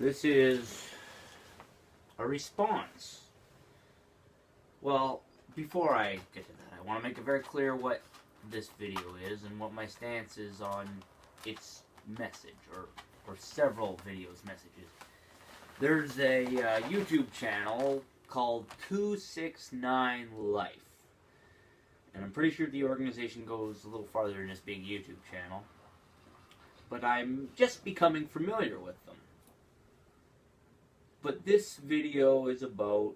This is a response. Well, before I get to that, I want to make it very clear what this video is and what my stance is on its message, or several videos' messages. There's a YouTube channel called 269 Life. And I'm pretty sure the organization goes a little farther than just being a YouTube channel. But I'm just becoming familiar with them. But this video is about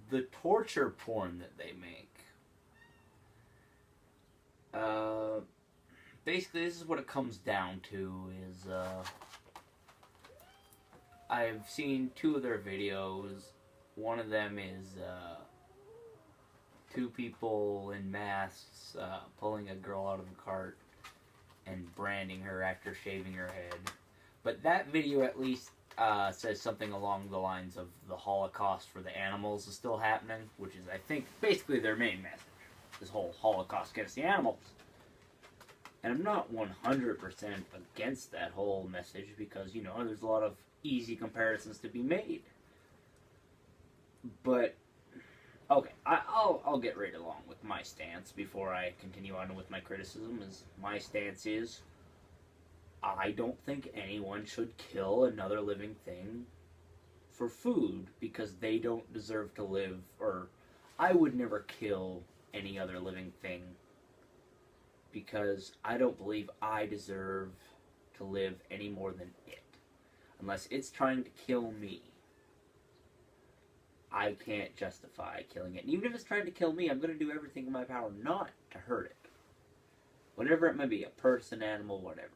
the torture porn that they make. Basically, this is what it comes down to, is, I've seen two of their videos. One of them is, two people in masks, pulling a girl out of a cart and branding her after shaving her head. But that video at least says something along the lines of the Holocaust for the animals is still happening, which is, I think, basically their main message. This whole Holocaust against the animals. And I'm not 100% against that whole message because, you know, there's a lot of easy comparisons to be made. But, okay, I'll get right along with my stance before I continue on with my criticism. My stance is, I don't think anyone should kill another living thing for food because they don't deserve to live, or I would never kill any other living thing because I don't believe I deserve to live any more than it. Unless it's trying to kill me, I can't justify killing it. And even if it's trying to kill me, I'm going to do everything in my power not to hurt it. Whatever it may be, a person, animal, whatever.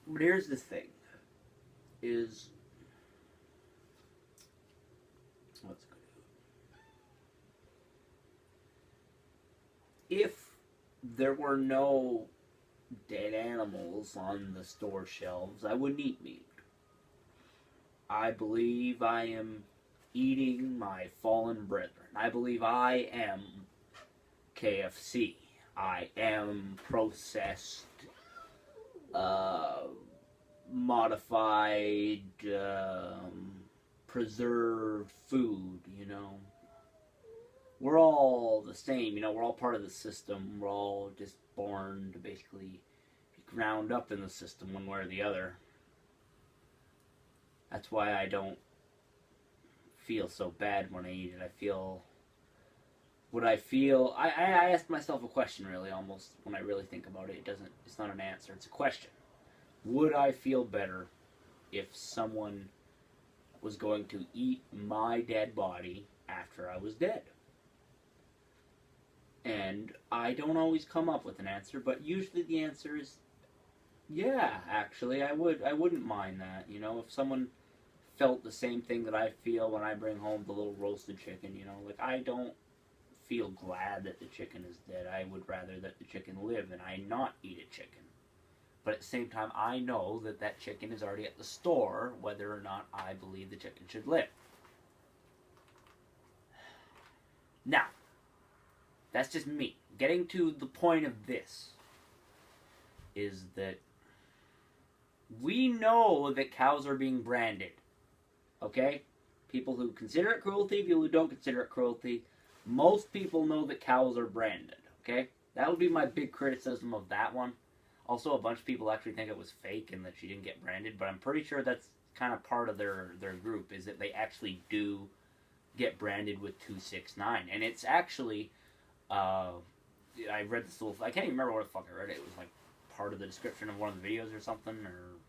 But here's the thing, is, let's go. If there were no dead animals on the store shelves, I wouldn't eat meat. I believe I am eating my fallen brethren. I believe I am KFC. I am processed, modified, preserved food, you know. We're all the same, you know, we're all part of the system. We're all just born to basically be ground up in the system one way or the other. That's why I don't feel so bad when I eat it. I feel what I feel. I asked myself a question, really, almost, when I really think about it. It's not an answer, it's a question. Would I feel better if someone was going to eat my dead body after I was dead? And I don't always come up with an answer, but usually the answer is, yeah, actually, I wouldn't mind that. You know, if someone felt the same thing that I feel when I bring home the little roasted chicken, you know, like, I don't feel glad that the chicken is dead. I would rather that the chicken live and I not eat a chicken. But at the same time, I know that that chicken is already at the store, whether or not I believe the chicken should live. Now, that's just me. Getting to the point of this is that we know that cows are being branded. Okay? People who consider it cruelty, people who don't consider it cruelty. Most people know that cows are branded. Okay? That would be my big criticism of that one. Also, a bunch of people actually think it was fake and that she didn't get branded, but I'm pretty sure that's kind of part of their group, is that they actually do get branded with 269. And it's actually, I read this little, I can't even remember where the fuck I read it. It was like part of the description of one of the videos or something,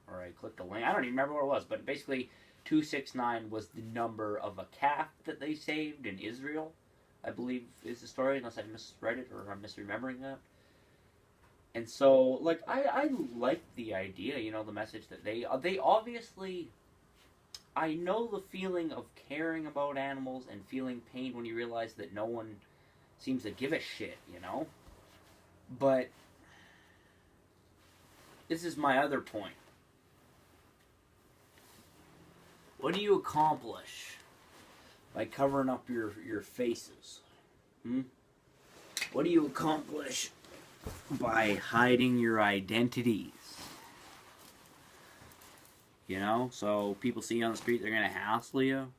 or I clicked a link. I don't even remember what it was, but basically 269 was the number of a calf that they saved in Israel, I believe is the story, unless I misread it or I'm misremembering that. And so, like, I like the idea, you know, the message that they obviously, I know the feeling of caring about animals and feeling pain when you realize that no one seems to give a shit, you know? But this is my other point. What do you accomplish by covering up your faces? What do you accomplish by hiding your identities? You know, so people see you on the street, they're gonna hassle you,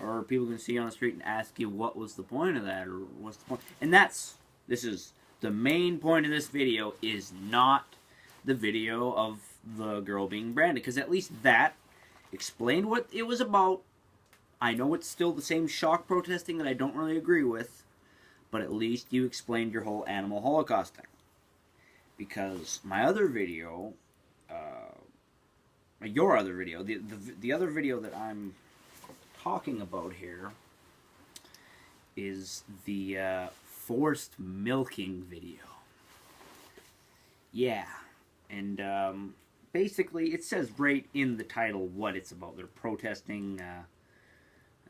or people can see you on the street and ask you what was the point of that, or what's the point. And this is the main point of this video, is not the video of the girl being branded, because at least that explained what it was about. I know it's still the same shock protesting that I don't really agree with, but at least you explained your whole animal holocaust thing. Because my other video, your other video, the other video that I'm talking about here is the forced milking video. Yeah, and basically it says right in the title what it's about. They're protesting, I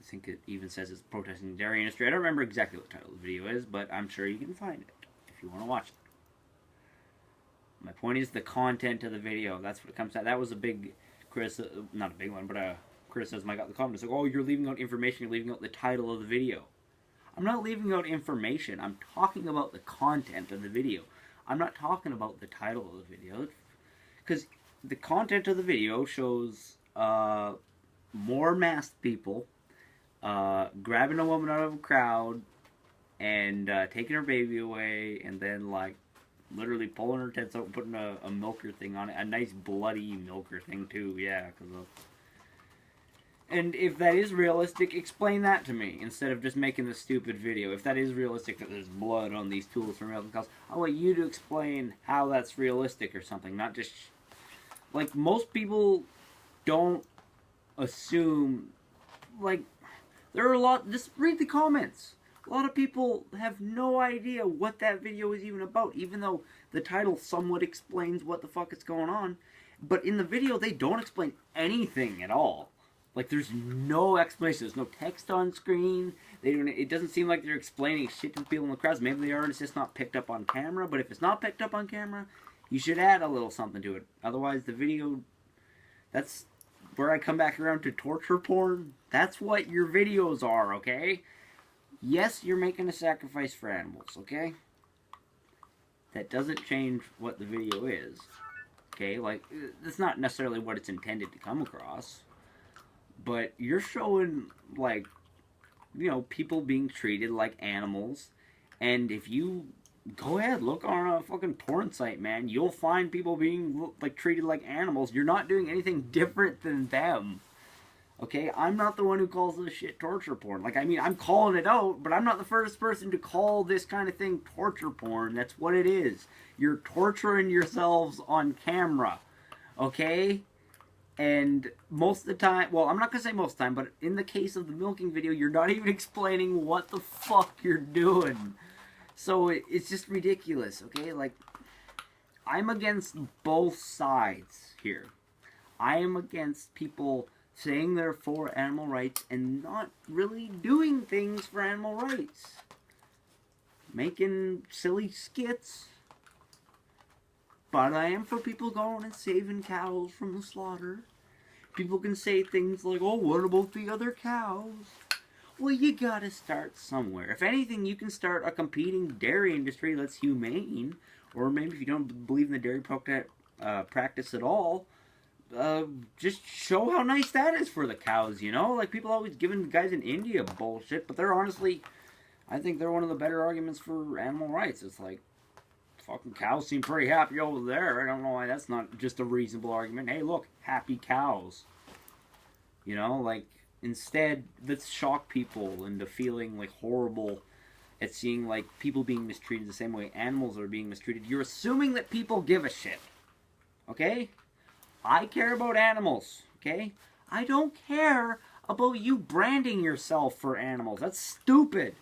think it even says it's protesting the dairy industry. I don't remember exactly what the title of the video is, but I'm sure you can find it if you want to watch it. My point is the content of the video. That's what it comes to. That was a big criticism, not a big one, but a criticism I got in the comments. Like, oh, you're leaving out information, you're leaving out the title of the video. I'm not leaving out information. I'm talking about the content of the video. I'm not talking about the title of the video. Because the content of the video shows more masked people grabbing a woman out of a crowd and taking her baby away, and then, like, literally pulling her tits out and putting a milker thing on it. A nice bloody milker thing, too, yeah. And if that is realistic, explain that to me, instead of just making this stupid video. If that is realistic, that there's blood on these tools for milking cows, I want you to explain how that's realistic or something, not just... Like, most people don't assume... Like, there are a lot... Just read the comments. A lot of people have no idea what that video is even about, even though the title somewhat explains what the fuck is going on. But in the video, they don't explain anything at all. Like, there's no explanation. There's no text on screen. They don't. It doesn't seem like they're explaining shit to the people in the crowds. Maybe they are, and it's just not picked up on camera. But if it's not picked up on camera, you should add a little something to it. Otherwise, the video... That's where I come back around to torture porn. That's what your videos are, okay? Yes, you're making a sacrifice for animals, okay? That doesn't change what the video is, okay? Like, that's not necessarily what it's intended to come across. But you're showing, like, you know, people being treated like animals. And if you go ahead, look on a fucking porn site, man, you'll find people being, like, treated like animals. You're not doing anything different than them. Okay, I'm not the one who calls this shit torture porn. Like, I mean, I'm calling it out, but I'm not the first person to call this kind of thing torture porn. That's what it is. You're torturing yourselves on camera. Okay? And most of the time, well, I'm not going to say most of the time, but in the case of the milking video, you're not even explaining what the fuck you're doing. So it's just ridiculous, okay? Like, I'm against both sides here. I am against people saying they're for animal rights and not really doing things for animal rights. Making silly skits. But I am for people going and saving cows from the slaughter. People can say things like, oh, what about the other cows? Well, you gotta start somewhere. If anything, you can start a competing dairy industry that's humane. Or maybe if you don't believe in the dairy practice at all, just show how nice that is for the cows, you know? Like, people always giving the guys in India bullshit, but they're honestly, I think they're one of the better arguments for animal rights. It's like, fucking cows seem pretty happy over there. I don't know why that's not just a reasonable argument. Hey, look, happy cows. You know, like, instead, let's shock people into feeling, like, horrible at seeing, like, people being mistreated the same way animals are being mistreated. You're assuming that people give a shit. Okay? I care about animals, okay? I don't care about you branding yourself for animals. That's stupid.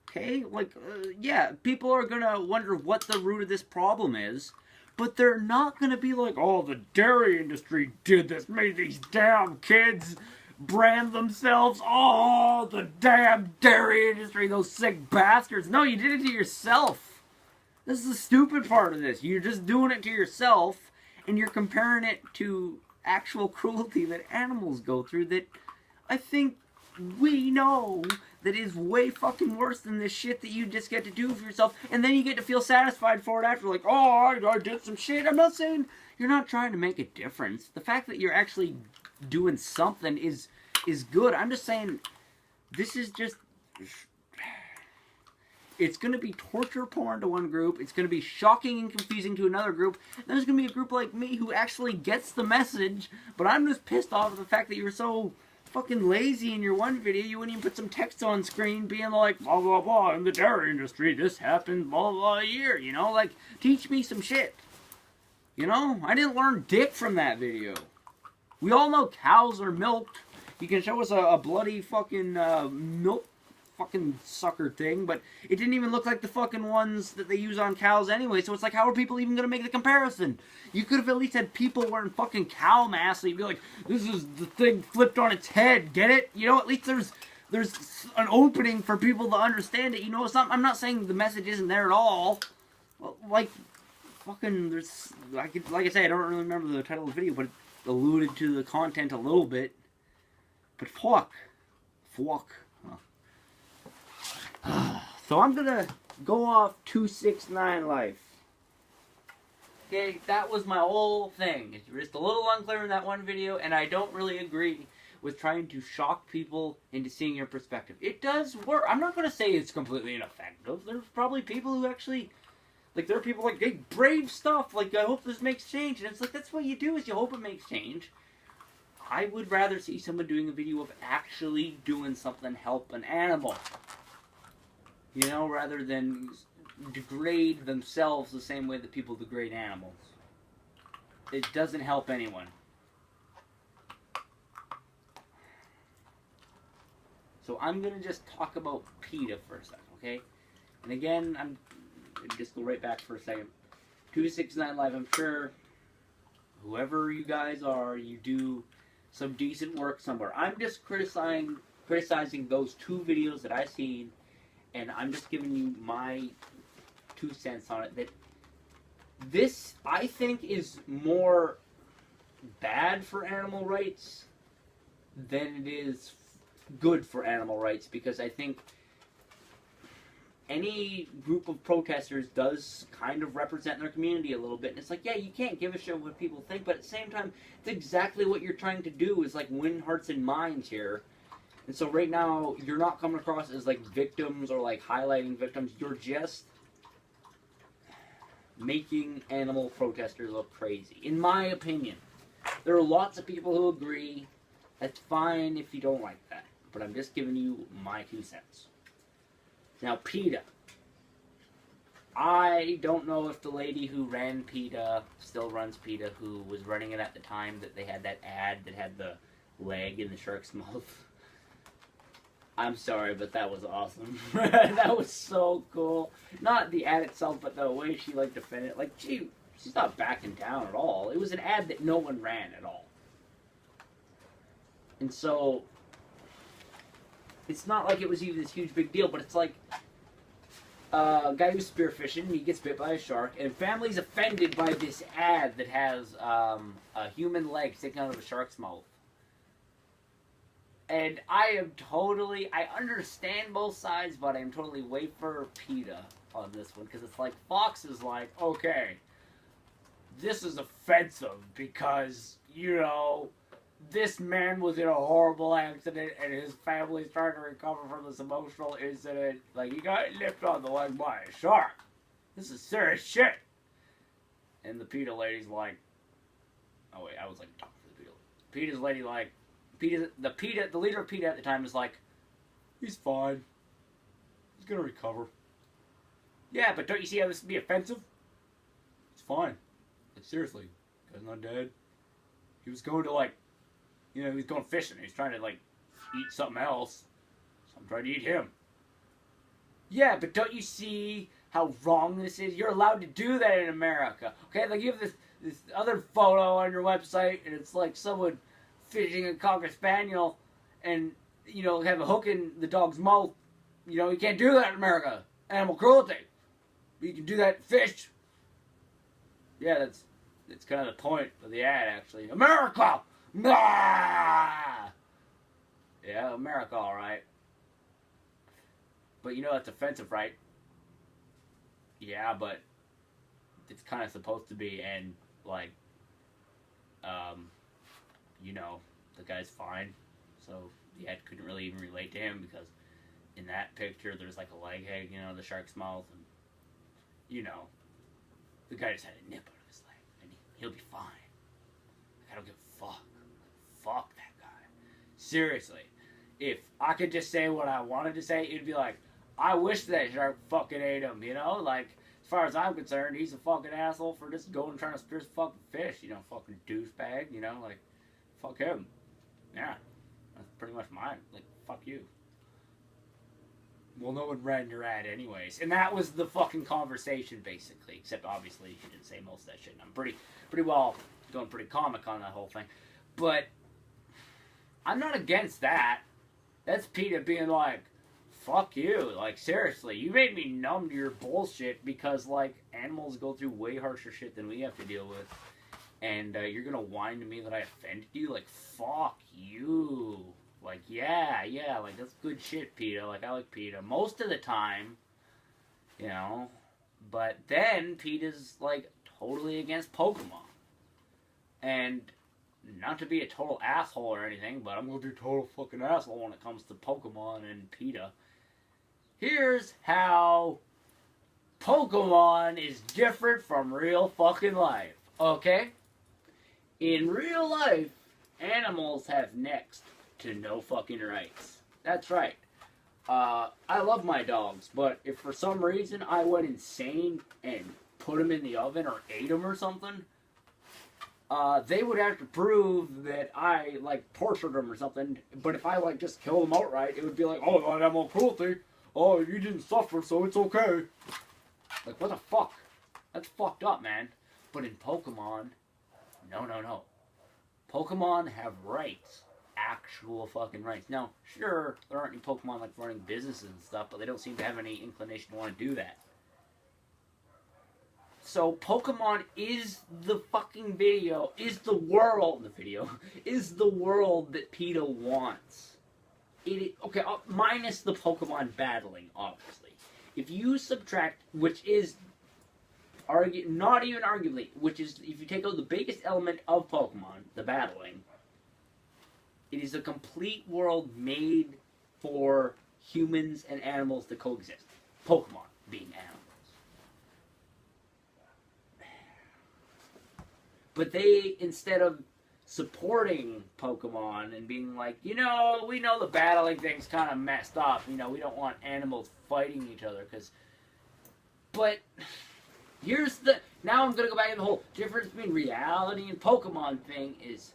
Okay? Like, yeah, people are gonna wonder what the root of this problem is, but they're not gonna be like, oh, the dairy industry did this, made these damn kids brand themselves. Oh, the damn dairy industry, those sick bastards. No, you did it to yourself. This is the stupid part of this. You're just doing it to yourself. And you're comparing it to actual cruelty that animals go through that I think we know that is way fucking worse than this shit that you just get to do for yourself, and then you get to feel satisfied for it after, like, oh, I did some shit. I'm not saying you're not trying to make a difference. The fact that you're actually doing something is good. I'm just saying, this is just... It's going to be torture porn to one group. It's going to be shocking and confusing to another group. And there's going to be a group like me who actually gets the message, but I'm just pissed off at the fact that you're so fucking lazy in your one video. You wouldn't even put some text on screen being like, blah, blah, blah, in the dairy industry, this happened, blah, blah, blah, a year, you know? Like, teach me some shit. You know? I didn't learn dick from that video. We all know cows are milked. You can show us a bloody fucking milk fucking sucker thing, but it didn't even look like the fucking ones that they use on cows anyway, so it's like, how are people even gonna make the comparison? You could have at least had people wearing fucking cow masks, so you'd be like, this is the thing flipped on its head, get it? You know, at least there's an opening for people to understand it, you know? It's not, I'm not saying the message isn't there at all. Well, like, fucking, there's, like I say, I don't really remember the title of the video, but it alluded to the content a little bit. But fuck. So I'm gonna go off 269 life. Okay, that was my whole thing. It's just a little unclear in that one video, and I don't really agree with trying to shock people into seeing your perspective. It does work. I'm not gonna say it's completely ineffective. There's probably people who actually, like, there are people like, hey, brave stuff, like, I hope this makes change. And it's like, that's what you do, is you hope it makes change. I would rather see someone doing a video of actually doing something to help an animal. You know, rather than degrade themselves the same way that people degrade animals. It doesn't help anyone. So I'm going to just talk about PETA for a second, okay? And again, I'm going to just go right back for a second. 269 Live, I'm sure whoever you guys are, you do some decent work somewhere. I'm just criticizing those two videos that I've seen, and I'm just giving you my 2 cents on it. That this, I think, is more bad for animal rights than it is good for animal rights, because I think any group of protesters does kind of represent their community a little bit. And it's like, yeah, you can't give a shit what people think, but at the same time, it's exactly what you're trying to do, is like win hearts and minds here. And so right now, you're not coming across as like victims or like highlighting victims. You're just making animal protesters look crazy, in my opinion. There are lots of people who agree. That's fine if you don't like that. But I'm just giving you my 2 cents. Now, PETA. I don't know if the lady who ran PETA still runs PETA, who was running it at the time that they had that ad that had the leg in the shark's mouth. I'm sorry, but that was awesome. That was so cool. Not the ad itself, but the way she, like, defended it. Like, she's not backing down at all. It was an ad that no one ran at all. And so, it's not like it was even this huge big deal, but it's like a guy who's spearfishing, he gets bit by a shark, and family's offended by this ad that has a human leg sticking out of a shark's mouth. And I understand both sides, but I'm totally way for PETA on this one, because it's like, Fox is like, okay, this is offensive because, you know, this man was in a horrible accident and his family's trying to recover from this emotional incident. Like, he got nipped on the leg by a shark. This is serious shit. And the PETA lady's like, oh wait, I was like talking to the PETA. PETA's lady like, the leader of PETA at the time is like, he's fine. He's gonna recover. Yeah, but don't you see how this would be offensive? It's fine. Like, seriously, guy's not dead. He was going to, like, you know, he was going fishing. He's trying to, like, eat something else. So I'm trying to eat him. Yeah, but don't you see how wrong this is? You're allowed to do that in America. Okay, like, you have this other photo on your website, and it's like someone fishing a Cocker Spaniel and, you know, have a hook in the dog's mouth. You know, you can't do that in America. Animal cruelty. But you can do that fish. Yeah, that's kind of the point of the ad, actually. America! Ah! Yeah, America, alright. But you know that's offensive, right? Yeah, but it's kind of supposed to be, and, like, you know, the guy's fine. So, yeah, I couldn't really even relate to him because in that picture there's, like, a leg hanging out of the shark's mouth, and, you know, the guy just had a nip out of his leg, and he'll be fine. Like, I don't give a fuck. Fuck that guy. Seriously. If I could just say what I wanted to say, it'd be like, I wish that shark fucking ate him, you know? Like, as far as I'm concerned, he's a fucking asshole for just going and trying to spear some fucking fish, you know? Fucking douchebag, you know? Like, fuck him. Yeah. That's pretty much mine. Like, fuck you. Well, no one ran your ad anyways. And that was the fucking conversation, basically. Except, obviously, she didn't say most of that shit. And I'm pretty well going pretty comic on that whole thing. But I'm not against that. That's PETA being like, fuck you. Like, seriously, you made me numb to your bullshit because, like, animals go through way harsher shit than we have to deal with. And you're gonna whine to me that I offended you? Like, fuck you. Like, yeah, like, that's good shit, PETA. Like, I like PETA most of the time, you know. But then PETA's, like, totally against Pokemon. And not to be a total asshole or anything, but I'm gonna be a total fucking asshole when it comes to Pokemon and PETA. Here's how Pokemon is different from real fucking life, okay? In real life, animals have next to no fucking rights. That's right. I love my dogs, but if for some reason I went insane and put them in the oven or ate them or something, they would have to prove that I, like, tortured them or something. But if I, like, just kill them outright, it would be like, oh, animal cruelty. Oh, you didn't suffer, so it's okay. Like, what the fuck? That's fucked up, man. But in Pokemon, no. Pokemon have rights. Actual fucking rights. Now, sure, there aren't any Pokemon, like, running businesses and stuff, but they don't seem to have any inclination to want to do that. So, Pokemon is the fucking is the world that PETA wants. Okay, minus the Pokemon battling, obviously. If you subtract, which is, not even arguably, which is, if you take out the biggest element of Pokemon, the battling, it is a complete world made for humans and animals to coexist. Pokemon being animals. But they, instead of supporting Pokemon and being like, you know, we know the battling thing's kind of messed up. You know, we don't want animals fighting each other. But here's the... Now I'm going to go back to the whole difference between reality and Pokemon thing is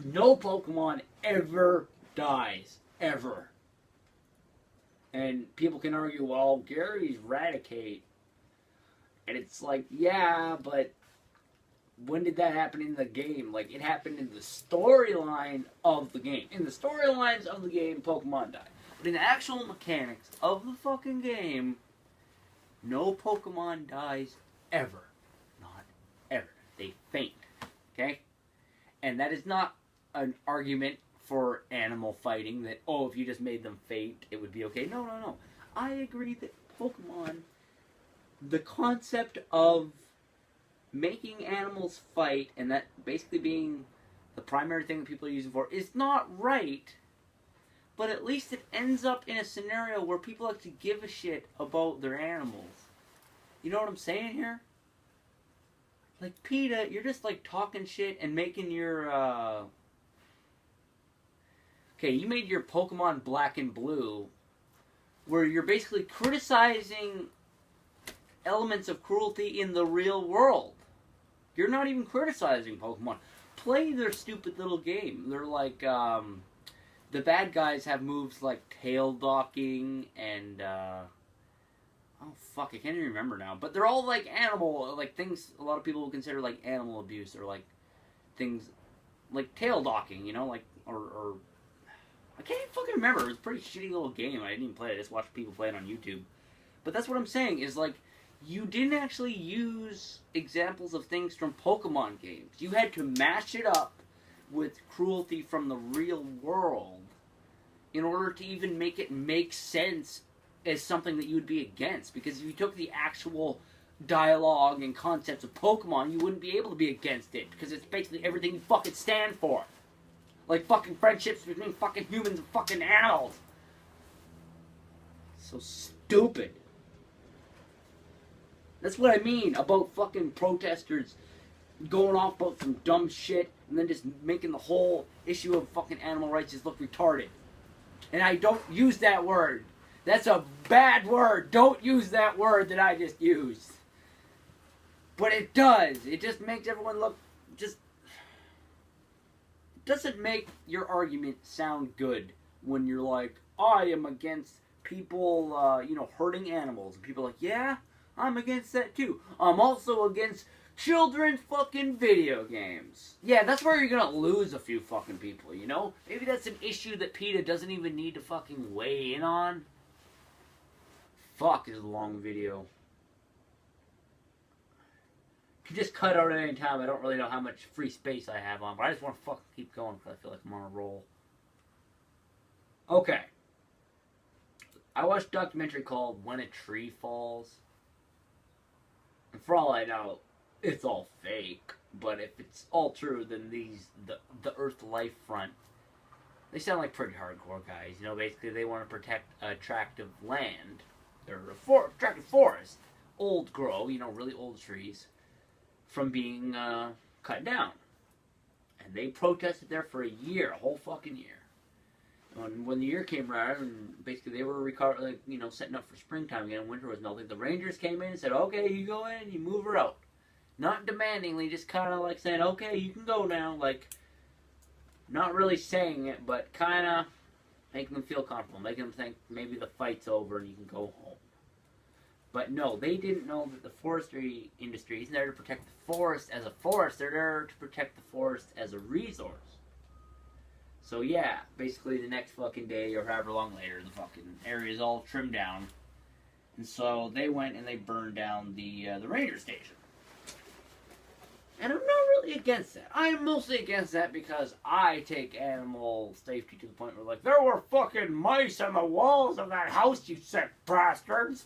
no Pokemon ever dies. Ever. And people can argue, well, Gary's Raticate. And it's like, yeah, but... when did that happen in the game? Like, it happened in the storyline of the game. In the storylines of the game, Pokemon died. But in the actual mechanics of the fucking game, no Pokemon dies ever. Not ever. They faint. Okay? And that is not an argument for animal fighting that, oh, if you just made them faint, it would be okay. No. I agree that Pokemon, the concept of making animals fight, and that basically being the primary thing that people are using for, is not right, but at least it ends up in a scenario where people actually give a shit about their animals. You know what I'm saying here? Like, PETA, you're just, like, talking shit and making your, okay, you made your Pokemon Black and Blue, where you're basically criticizing elements of cruelty in the real world. You're not even criticizing Pokemon. Play their stupid little game. They're like, the bad guys have moves like tail docking and, oh fuck, I can't even remember now. But they're all like animal, like things a lot of people would consider like animal abuse, or like things like tail docking, you know, like, or I can't even fucking remember. It was a pretty shitty little game. I didn't even play it. I just watched people play it on YouTube. But that's what I'm saying, is like, you didn't actually use examples of things from Pokemon games. You had to mash it up with cruelty from the real world in order to even make it make sense as something that you would be against. Because if you took the actual dialogue and concepts of Pokemon, you wouldn't be able to be against it. Because it's basically everything you fucking stand for. Like fucking friendships between fucking humans and fucking animals. So stupid. That's what I mean about fucking protesters going off about some dumb shit and then just making the whole issue of fucking animal rights just look retarded. And I don't use that word. That's a bad word. Don't use that word that I just used. But it does. It just makes everyone look just... It doesn't make your argument sound good when you're like, I am against people, hurting animals. And people are like, yeah, I'm against that too. I'm also against children's fucking video games. Yeah, that's where you're gonna lose a few fucking people, you know? Maybe that's an issue that PETA doesn't even need to fucking weigh in on. Fuck, is a long video. You just cut out at any time. I don't really know how much free space I have on, but I just want to fucking keep going because I feel like I'm on a roll. Okay. I watched a documentary called When a Tree Falls. And for all I know, it's all fake. But if it's all true, then the Earth Life Front, they sound like pretty hardcore guys. You know, basically they want to protect a tract of land, or a tract of forest, old grow, really old trees, from being cut down. And they protested there for a year, a whole fucking year. And when the year came around, and basically they were setting up for springtime again, and winter was melting, the Rangers came in and said, okay, you go in, you move her out. Not demandingly, just kind of like saying, okay, you can go now. Like, not really saying it, but kind of making them feel comfortable, making them think maybe the fight's over and you can go home. But no, they didn't know that the forestry industry isn't there to protect the forest as a forest. They're there to protect the forest as a resource. So yeah, basically the next fucking day or however long later, the fucking area is all trimmed down. And so they went and they burned down the ranger station. And I'm not really against that. I'm mostly against that because I take animal safety to the point where, like, there were fucking mice on the walls of that house, you sick bastards.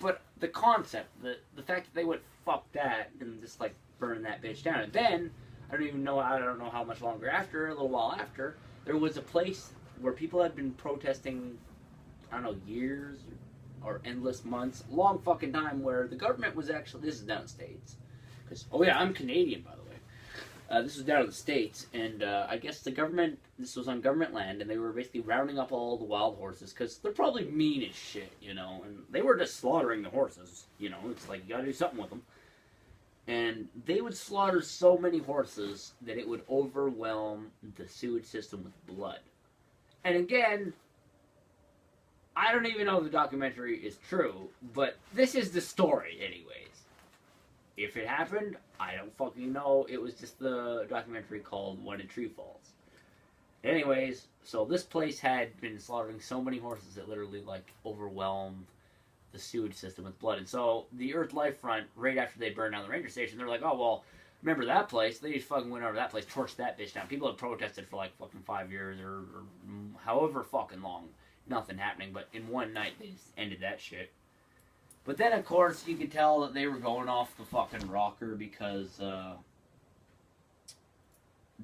But the concept, the fact that they would fuck that and just, like, burn that bitch down. And then, I don't know how much longer after, a little while after, there was a place where people had been protesting, I don't know, years or endless months, long fucking time, where the government was actually, this is down in the States. Oh yeah, I'm Canadian, by the way. This was down in the States, and I guess the government, this was on government land, and they were basically rounding up all the wild horses, because they're probably mean as shit, and they were just slaughtering the horses, it's like, you gotta do something with them. And they would slaughter so many horses that it would overwhelm the sewage system with blood. And again, I don't even know if the documentary is true, but this is the story anyways. If it happened, I don't fucking know. It was just the documentary called When a Tree Falls. Anyways, so this place had been slaughtering so many horses that literally, like, overwhelmed the sewage system with blood. And so the Earth Life Front, right after they burned down the ranger station, they're like, oh, well, remember that place? They just fucking went over to that place, torched that bitch down. People had protested for, like, fucking 5 years or however fucking long. Nothing happening, but in one night they just ended that shit. But then, of course, you could tell that they were going off the fucking rocker because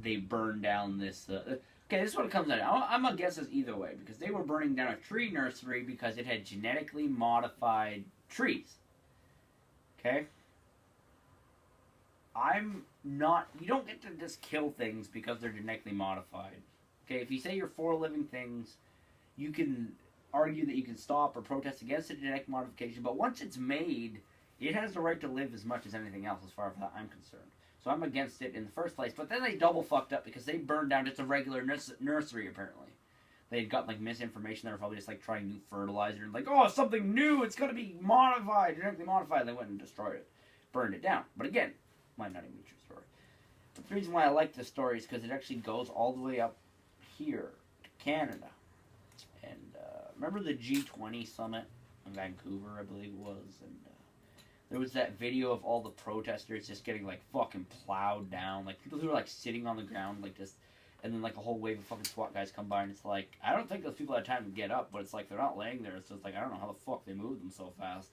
they burned down this... okay, this is what it comes down to. I'm going to guess this either way, because they were burning down a tree nursery because it had genetically modified trees. Okay? You don't get to just kill things because they're genetically modified. Okay, if you say you're for living things, you can argue that you can stop or protest against the genetic modification, but once it's made, it has the right to live as much as anything else as far as I'm concerned. So I'm against it in the first place, but then they double fucked up because they burned down just a regular nursery, apparently. They had got, like, misinformation. They were probably just, like, trying new fertilizer and, like, oh, something new, it's going to be modified, genetically modified. And they went and destroyed it, burned it down. But again, might not even be a true story. But the reason why I like this story is because it actually goes all the way up here to Canada. And remember the G20 summit in Vancouver, I believe it was, and there was that video of all the protesters just getting, like, fucking plowed down, like people who were, like, sitting on the ground, like, just, And then, like, a whole wave of fucking SWAT guys come by, and it's like, I don't think those people had time to get up, but it's like, they're not laying there. It's just like, I don't know how the fuck they moved them so fast.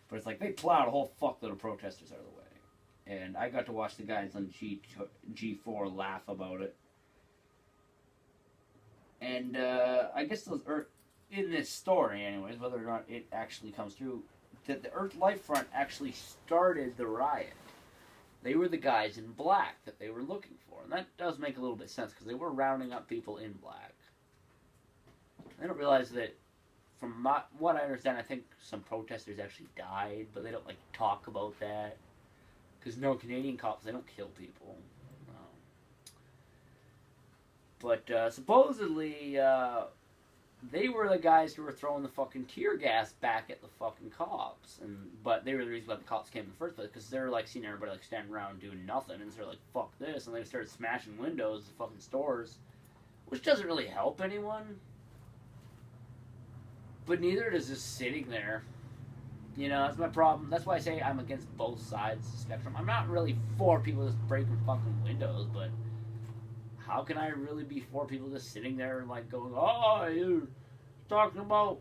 But it's like, they plowed a whole fuckload of protesters out of the way. And I got to watch the guys on G4 laugh about it. And, I guess those in this story, anyways, whether or not it actually comes through, that the Earth Life Front actually started the riot. They were the guys in black that they were looking for. And that does make a little bit of sense, because they were rounding up people in black. They don't realize that, from what I understand, I think some protesters actually died, but they don't, like, talk about that. Because no Canadian cops, they don't kill people. But supposedly, they were the guys who were throwing the fucking tear gas back at the fucking cops. But they were the reason why the cops came in the first place, because they're, like, seeing everybody, like, standing around doing nothing, and so they're like, fuck this, and they started smashing windows of fucking stores, which doesn't really help anyone. But neither does just sitting there. You know, that's my problem. That's why I say I'm against both sides of the spectrum. I'm not really for people just breaking fucking windows, but how can I really be for people just sitting there and, like, going, oh, you're talking about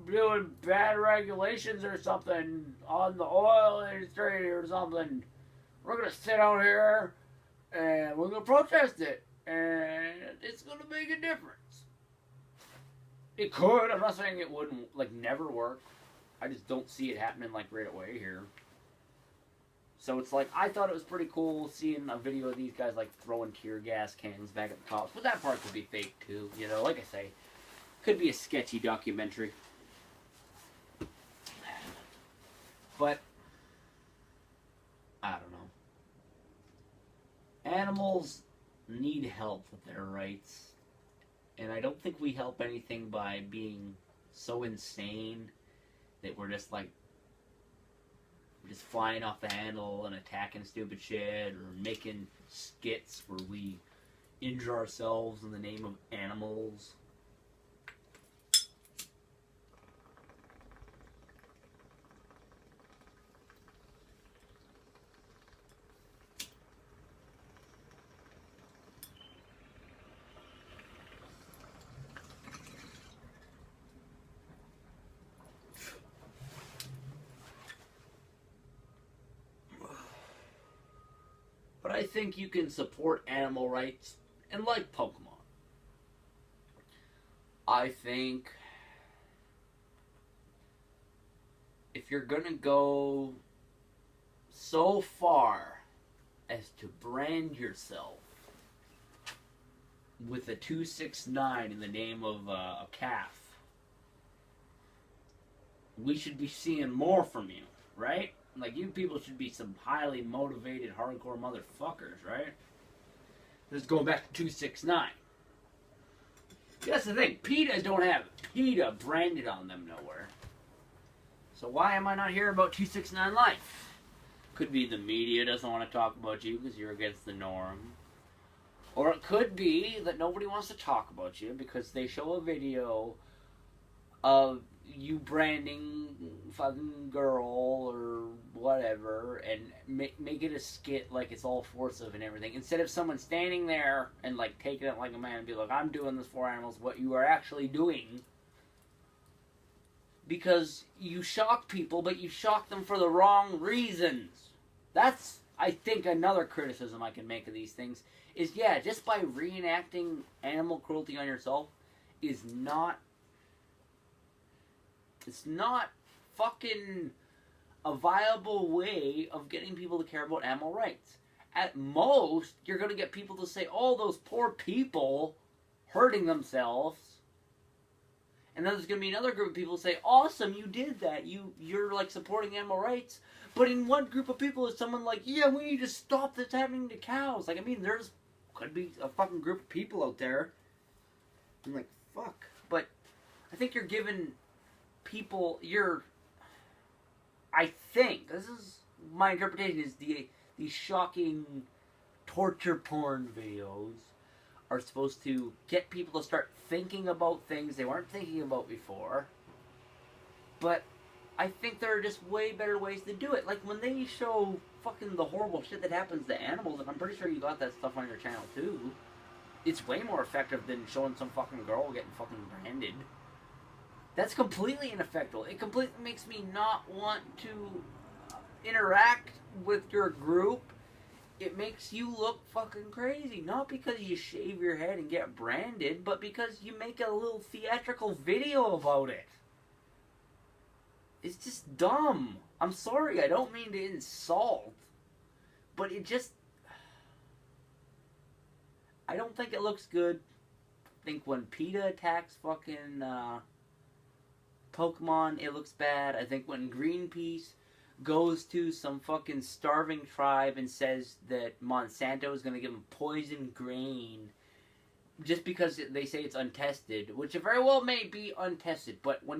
doing bad regulations or something on the oil industry or something. We're going to sit out here and we're going to protest it, and it's going to make a difference. It could. I'm not saying it wouldn't, like, never work. I just don't see it happening, like, right away here. So it's like, I thought it was pretty cool seeing a video of these guys, like, throwing tear gas cans back at the cops. But that part could be fake, too. You know, like I say, could be a sketchy documentary. But, I don't know. Animals need help with their rights. And I don't think we help anything by being so insane that we're just, like, just flying off the handle and attacking stupid shit, or making skits where we injure ourselves in the name of animals. But I think you can support animal rights and like Pokemon. I think if you're gonna go so far as to brand yourself with a 269 in the name of a calf, we should be seeing more from you, right? Like, you people should be some highly motivated, hardcore motherfuckers, right? This is going back to 269. That's the thing. PETA don't have PETA branded on them nowhere. So why am I not hearing about 269 Life? Could be the media doesn't want to talk about you because you're against the norm. Or it could be that nobody wants to talk about you because they show a video of you branding fucking girl or whatever and make it a skit like it's all forcive and everything, instead of someone standing there and, like, taking it like a man and be like, I'm doing this for animals, what you are actually doing, because you shock people, but you shock them for the wrong reasons. That's, I think, another criticism I can make of these things is, yeah, just by reenacting animal cruelty on yourself is not, it's not fucking a viable way of getting people to care about animal rights. At most, you're going to get people to say, oh, those poor people hurting themselves. And then there's going to be another group of people who say, awesome, you did that. You're, like, supporting animal rights. But in one group of people is someone like, yeah, we need to stop this happening to cows. Like, I mean, there's could be a fucking group of people out there. I'm like, fuck. But I think you're giving people, I think, this is my interpretation, is these shocking torture porn videos are supposed to get people to start thinking about things they weren't thinking about before. But I think there are just way better ways to do it. Like when they show fucking the horrible shit that happens to animals, and I'm pretty sure you got that stuff on your channel too. It's way more effective than showing some fucking girl getting fucking branded. That's completely ineffective. It completely makes me not want to interact with your group. It makes you look fucking crazy. Not because you shave your head and get branded, but because you make a little theatrical video about it. It's just dumb. I'm sorry, I don't mean to insult, but it just... I don't think it looks good. I think when PETA attacks fucking Pokemon, it looks bad. I think when Greenpeace goes to some fucking starving tribe and says that Monsanto is going to give them poison grain just because they say it's untested, which it very well may be untested, but when you